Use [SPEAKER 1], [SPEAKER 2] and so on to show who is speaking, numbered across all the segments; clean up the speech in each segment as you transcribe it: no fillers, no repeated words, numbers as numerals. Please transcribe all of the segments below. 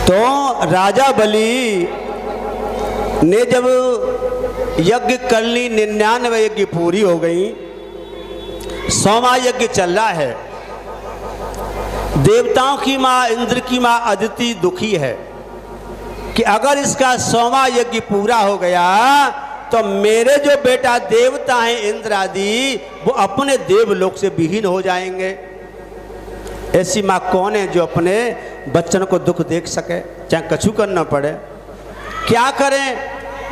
[SPEAKER 1] तो राजा बलि ने जब यज्ञ कर ली, 99 यज्ञ पूरी हो गई, 100वां यज्ञ चल रहा है। देवताओं की माँ, इंद्र की माँ अदिति दुखी है कि अगर इसका 100वां यज्ञ पूरा हो गया तो मेरे जो बेटा देवता हैं इंद्र आदि, वो अपने देवलोक से विहीन हो जाएंगे। ऐसी माँ कौन है जो अपने बच्चन को दुख देख सके, चाहे कछु करना पड़े। क्या करें?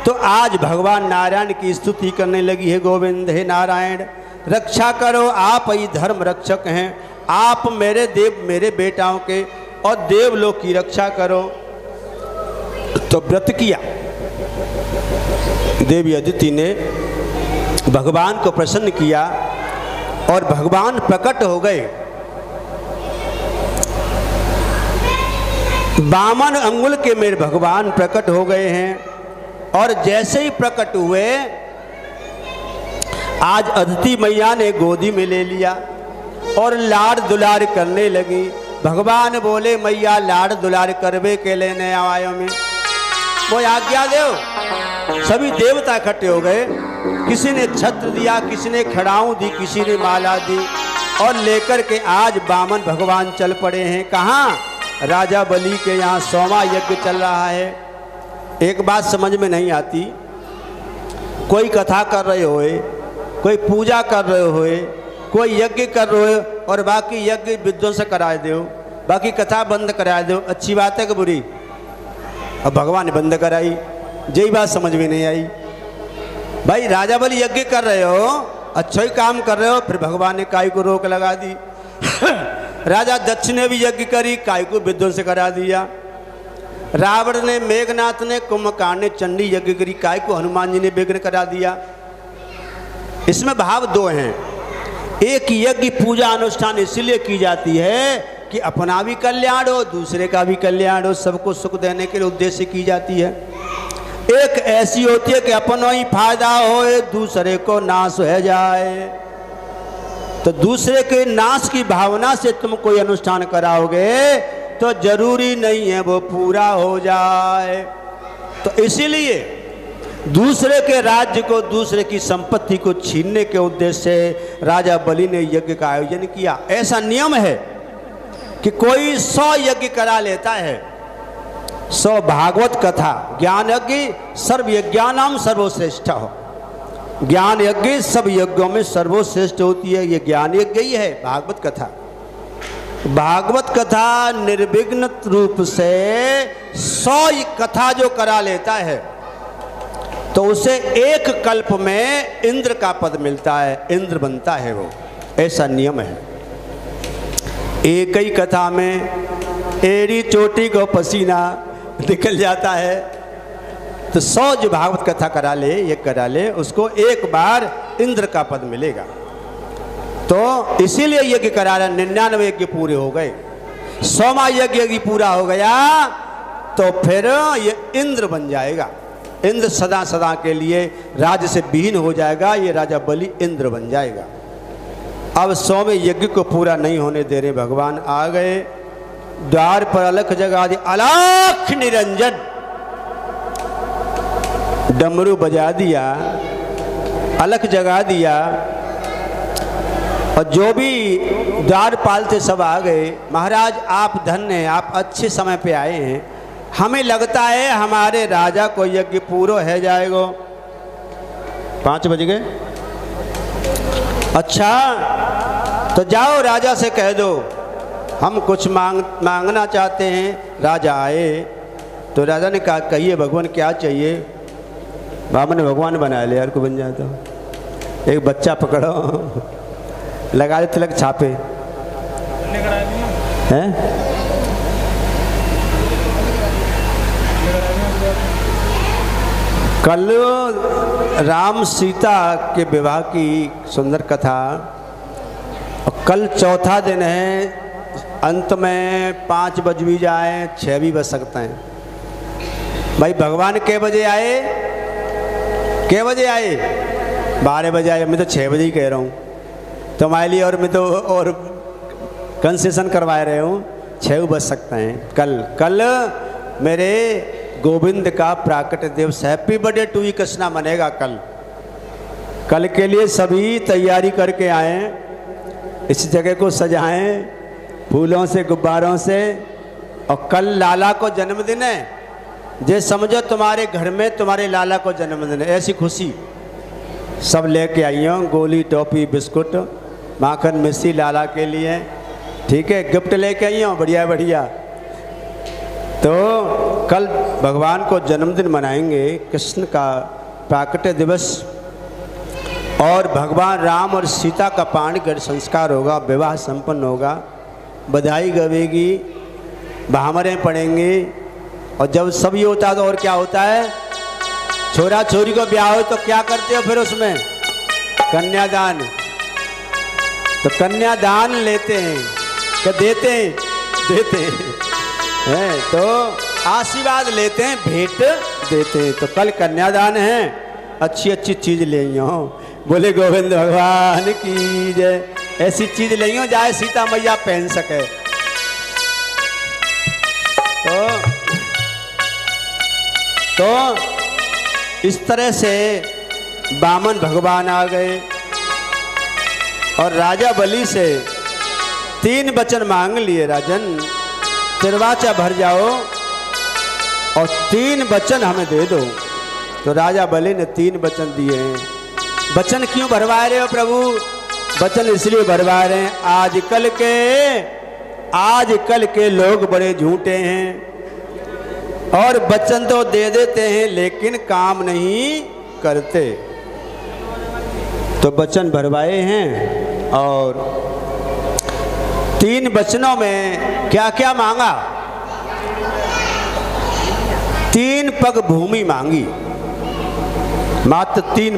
[SPEAKER 1] तो आज भगवान नारायण की स्तुति करने लगी है। गोविंद हे नारायण, रक्षा करो, आप ही धर्म रक्षक हैं, आप मेरे देव, मेरे बेटाओं के और देवलोक की रक्षा करो। तो व्रत किया। देवी अदिति ने भगवान को प्रसन्न किया और भगवान प्रकट हो गए। 52 अंगुल के मेरे भगवान प्रकट हो गए हैं। और जैसे ही प्रकट हुए, आज अदिति मैया ने गोदी में ले लिया और लाड़ दुलार करने लगी। भगवान बोले, मैया लाड़ दुलार करवे के लेने आयो में, वो आज्ञा दो। सभी देवता इकट्ठे हो गए। किसी ने छत्र दिया, किसी ने खड़ाऊं दी, किसी ने माला दी और लेकर के आज बामन भगवान चल पड़े हैं। कहाँ? राजा बलि के यहाँ 100वां यज्ञ चल रहा है। एक बात समझ में नहीं आती, कोई कथा कर रहे होए, कोई पूजा कर रहे होए, कोई यज्ञ कर रहे हो और बाकी यज्ञ विध्वंस करा दो, बाकी कथा बंद करा दो। अच्छी बात है कि बुरी? अब भगवान ने बंद कराई, यही बात समझ में नहीं आई। भाई राजा बलि यज्ञ कर रहे हो, अच्छा ही काम कर रहे हो, फिर भगवान ने काय को रोक लगा दी। राजा दक्ष ने भी यज्ञ करी, काय को विध्वंस करा दिया। रावण ने, मेघनाथ ने, कुंभकर्ण ने चंडी यज्ञ करी, काय को हनुमान जी ने विघ्न करा दिया। इसमें भाव दो हैं। एक यज्ञ पूजा अनुष्ठान इसलिए की जाती है कि अपना भी कल्याण हो, दूसरे का भी कल्याण हो, सबको सुख देने के लिए उद्देश्य की जाती है। एक ऐसी होती है कि अपनों ही फायदा हो, दूसरे को नाश हो जाए। तो दूसरे के नाश की भावना से तुम कोई अनुष्ठान कराओगे तो जरूरी नहीं है वो पूरा हो जाए। तो इसीलिए दूसरे के राज्य को, दूसरे की संपत्ति को छीनने के उद्देश्य से राजा बलि ने यज्ञ का आयोजन किया। ऐसा नियम है कि कोई 100 यज्ञ करा लेता है। 100 भागवत कथा, ज्ञान यज्ञ सर्व यज्ञानाम सर्वश्रेष्ठ हो। ज्ञान यज्ञ सब यज्ञों में सर्वश्रेष्ठ होती है, ये ज्ञान यज्ञ ही है भागवत कथा। भागवत कथा निर्विघ्न रूप से 100 कथा जो करा लेता है तो उसे एक कल्प में इंद्र का पद मिलता है, इंद्र बनता है वो। ऐसा नियम है। एक ही कथा में एड़ी चोटी को पसीना निकल जाता है। तो 100 जो भागवत कथा करा ले, ये करा ले, उसको एक बार इंद्र का पद मिलेगा। तो इसीलिए यज्ञ करा रहा। 99 यज्ञ पूरे हो गए, 100वां यज्ञ पूरा हो गया तो फिर ये इंद्र बन जाएगा। इंद्र सदा सदा के लिए राज्य से विहीन हो जाएगा। ये राजा बलि इंद्र बन जाएगा। अब 100वें यज्ञ को पूरा नहीं होने दे रहे भगवान आ गए। द्वार पर अलख जगा दी, अलख निरंजन डमरू बजा दिया, अलख जगा दिया। और जो भी द्वारपाल थे सब आ गए। महाराज आप धन्य हैं, आप अच्छे समय पे आए हैं। हमें लगता है हमारे राजा को यज्ञ पूरा है जाएगा। 5 बज गए। अच्छा तो जाओ राजा से कह दो हम कुछ मांगना चाहते हैं। राजा आए तो राजा ने कहा कहिए भगवान क्या चाहिए। बाबा ने भगवान बना लिया, यार को बन जाता। एक बच्चा पकड़ो, लगा दे तिलक छापे हैं। कल राम सीता के विवाह की सुंदर कथा और कल चौथा दिन है। अंत में 5 बज भी जाए, 6 भी बज सकते हैं। भाई भगवान कै बजे आए? कै बजे आए? 12 बजे आए। मैं तो 6 बजे ही कह रहा हूँ तुम्हारे लिए, और मैं तो और कंसेशन करवा रहे हूँ। 6 बज सकते हैं। कल मेरे गोविंद का प्राकट दिवस। Happy birthday to you Krishna मनेगा कल। कल के लिए सभी तैयारी करके आए, इस जगह को सजाएं फूलों से, गुब्बारों से। और कल लाला को जन्मदिन है, जे समझो तुम्हारे घर में तुम्हारे लाला को जन्मदिन है, ऐसी खुशी सब लेके आई हूँ। गोली, टॉफी, बिस्कुट, माखन, मिश्री लाला के लिए, ठीक है, गिफ्ट लेके आई हूँ बढ़िया बढ़िया। तो कल भगवान को जन्मदिन मनाएंगे, कृष्ण का प्राकट्य दिवस, और भगवान राम और सीता का पाणिग्रहण संस्कार होगा, विवाह संपन्न होगा, बधाई गवेगी, भामरें पड़ेंगे। और जब सब ये होता है तो और क्या होता है, छोरा छोरी को ब्याह हो तो क्या करते हो फिर उसमें, कन्यादान। तो कन्यादान लेते हैं, क्या देते हैं, देते हैं, तो आशीर्वाद लेते हैं, भेंट देते हैं। तो कल कन्यादान है, अच्छी अच्छी चीज ले आओ, बोले गोविंद भगवान की जय। ऐसी चीज ले आओ जाए सीता मैया पहन सके। तो इस तरह से वामन भगवान आ गए और राजा बलि से 3 वचन मांग लिए, राजन तिरवाचा भर जाओ और 3 वचन हमें दे दो। तो राजा बलि ने 3 वचन दिए हैं। वचन क्यों भरवा रहे हो प्रभु, वचन इसलिए भरवा रहे हैं, आजकल के लोग बड़े झूठे हैं और वचन तो दे देते हैं लेकिन काम नहीं करते। तो वचन भरवाए हैं और 3 वचनों में क्या क्या मांगा, 3 पग भूमि मांगी, मात्र 3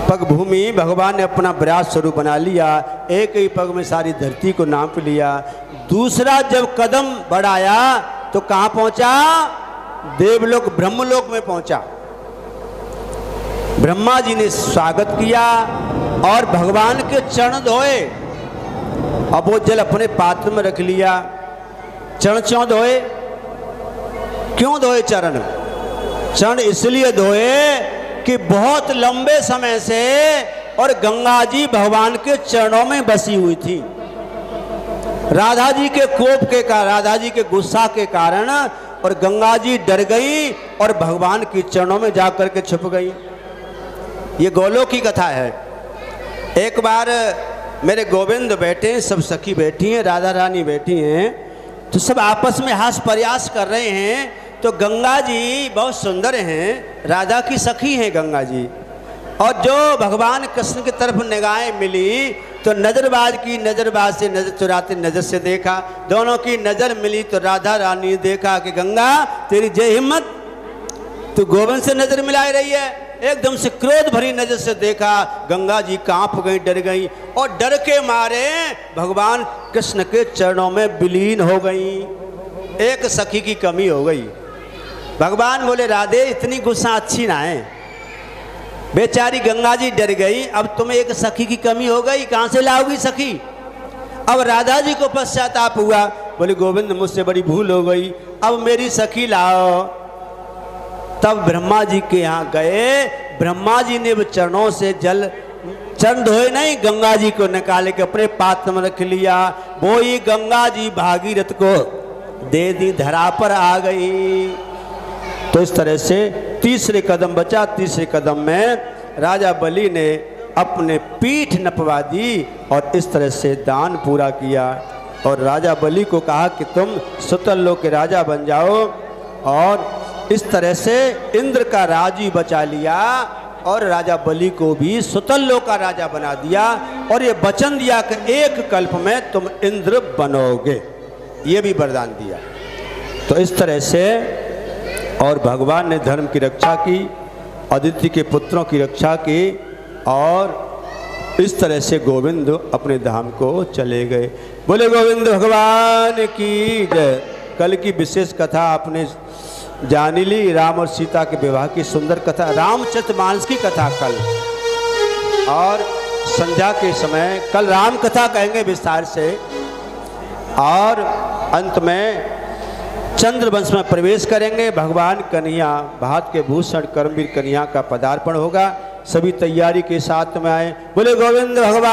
[SPEAKER 1] पग भूमि। भगवान ने अपना विराट स्वरूप बना लिया, एक ही पग में सारी धरती को नाप लिया। दूसरा जब कदम बढ़ाया तो कहाँ पहुंचा, देवलोक ब्रह्मलोक में पहुंचा। ब्रह्मा जी ने स्वागत किया और भगवान के चरण धोए। अब वो जल अपने पात्र में रख लिया। चरण क्यों धोए, क्यों धोए चरण, चरण इसलिए धोए कि बहुत लंबे समय से और गंगा जी भगवान के चरणों में बसी हुई थी। राधा जी के कोप के कारण, राधा जी के गुस्सा के कारण, और गंगा जी डर गई और भगवान के चरणों में जाकर के छुप गई। ये गोलोक की कथा है। एक बार मेरे गोविंद बैठे, सब सखी बैठी हैं, राधा रानी बैठी हैं, तो सब आपस में हास प्रयास कर रहे हैं। तो गंगा जी बहुत सुंदर हैं, राधा की सखी हैं गंगा जी, और जो भगवान कृष्ण की तरफ निगाहें मिली तो नजरबाज की नजरबाज से नजर चुराते नजर से देखा, दोनों की नजर मिली तो राधा रानी ने देखा कि गंगा तेरी जय हिम्मत, तू गोविंद से नजर मिला रही है। एकदम से क्रोध भरी नजर से देखा, गंगा जी कांप गई, डर गई और डर के मारे भगवान कृष्ण के चरणों में विलीन हो गई। एक सखी की कमी हो गई। भगवान बोले राधे इतनी गुस्सा अच्छी ना है, बेचारी गंगा जी डर गई, अब तुम्हें एक सखी की कमी हो गई, कहां से लाओगी सखी। अब राधा जी को पश्चाताप हुआ, बोले गोविंद मुझसे बड़ी भूल हो गई, अब मेरी सखी लाओ। तब ब्रह्मा जी के यहाँ गए, ब्रह्मा जी ने वो चरणों से जल, चरण धोए नहीं, गंगा जी को निकाले के अपने पात्र में रख लिया। वो ही गंगा जी भागीरथ को दे दी, धरा पर आ गई। तो इस तरह से तीसरे कदम बचा। तीसरे कदम में राजा बलि ने अपने पीठ नपवा दी और इस तरह से दान पूरा किया। और राजा बलि को कहा कि तुम सुतल लोक के राजा बन जाओ, और इस तरह से इंद्र का राज ही बचा लिया और राजा बलि को भी सुतल लोक का राजा बना दिया। और ये वचन दिया कि 1 कल्प में तुम इंद्र बनोगे, ये भी वरदान दिया। तो इस तरह से और भगवान ने धर्म की रक्षा की, अदिति के पुत्रों की रक्षा की, और इस तरह से गोविंद अपने धाम को चले गए। बोले गोविंद भगवान की जय। कल की विशेष कथा आपने जानी ली, राम और सीता के विवाह की सुंदर कथा, रामचरितमानस की कथा कल। और संध्या के समय कल राम कथा कहेंगे विस्तार से, और अंत में चंद्रवंश में प्रवेश करेंगे। भगवान कन्हैया भात के भूषण कर्मवीर कन्हैया का पदार्पण होगा। सभी तैयारी के साथ में आए। बोले गोविंद भगवान।